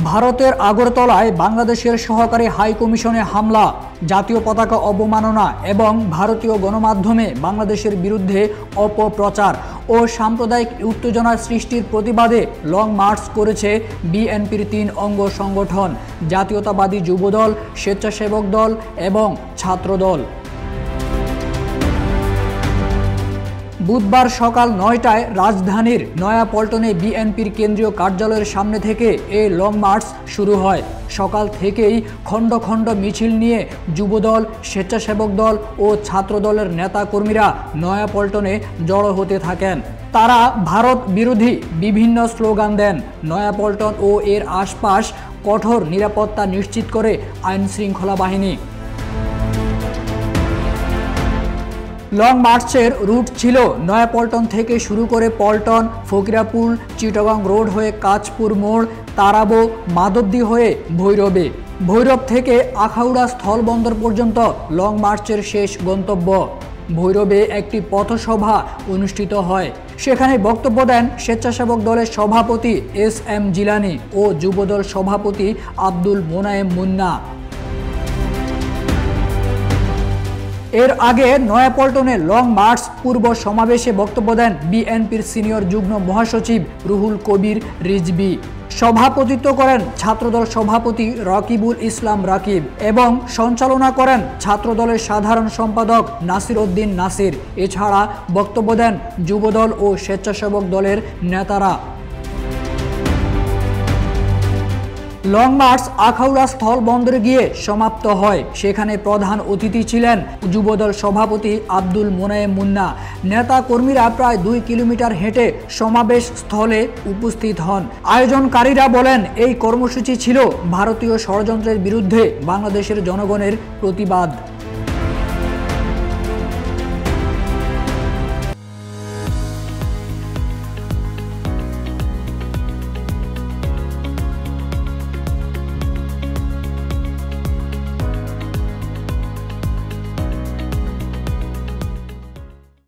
ভারতের আগরতলায় বাংলাদেশের সহকারী হাই কমিশনে হামলা, জাতীয় পতাকা অবমাননা এবং ভারতীয় গণমাধ্যমে বাংলাদেশের বিরুদ্ধে অপপ্রচার ও সাম্প্রদায়িক উত্তেজনা সৃষ্টির প্রতিবাদে লং মার্চ করেছে বিএনপির ৩ অঙ্গ সংগঠন জাতীয়তাবাদী যুবদল, স্বেচ্ছাসেবক দল এবং ছাত্রদল। বুধবার সকাল ৯টায় রাজধানীর নয়াপল্টনে বিএনপির কেন্দ্রীয় কার্যালয়ের সামনে থেকে এই লং মার্চ শুরু হয়। সকাল থেকেই খণ্ড খণ্ড মিছিল নিয়ে যুবদল, স্বেচ্ছাসেবক দল ও ছাত্রদলের নেতাকর্মীরা নয়াপল্টনে জড়ো হতে থাকেন। তারা ভারত বিরোধী বিভিন্ন স্লোগান দেন। নয়াপল্টন ও এর আশপাশ কঠোর নিরাপত্তা নিশ্চিত করে আইনশৃঙ্খলা বাহিনী। লং মার্চের রুট ছিল নয়াপল্টন থেকে শুরু করে পল্টন, ফকিরাপুল, চিটাগং রোড হয়ে কাঁচপুর মোড়, তারাবো, মাধবদী হয়ে ভৈরবে। ভৈরব থেকে আখাউড়া স্থলবন্দর পর্যন্ত লং মার্চের শেষ গন্তব্য। ভৈরবে একটি পথসভা অনুষ্ঠিত হয়। সেখানে বক্তব্য দেন স্বেচ্ছাসেবক দলের সভাপতি SM জিলানি ও যুবদল সভাপতি আব্দুল মোনায়েম মুন্না। এর আগে নয়াপল্টনে লং মার্চ পূর্ব সমাবেশে বক্তব্য দেন বিএনপির সিনিয়র যুগ্ম মহাসচিব রুহুল কবির রিজভী। সভাপতিত্ব করেন ছাত্রদল সভাপতি রকিবুল ইসলাম রাকিব এবং সঞ্চালনা করেন ছাত্রদলের সাধারণ সম্পাদক নাসির উদ্দিন নাসির। এছাড়া বক্তব্য দেন যুবদল ও স্বেচ্ছাসেবক দলের নেতারা। লং মার্চ আখাউড়া স্থল বন্দরে গিয়ে সমাপ্ত হয়। সেখানে প্রধান অতিথি ছিলেন যুবদল সভাপতি আব্দুল মোনায়েম মুন্না। নেতা কর্মীরা প্রায় 2 কিলোমিটার হেঁটে সমাবেশ স্থলে উপস্থিত হন। আয়োজনকারীরা বলেন, এই কর্মসূচি ছিল ভারতীয় ষড়যন্ত্রের বিরুদ্ধে বাংলাদেশের জনগণের প্রতিবাদ।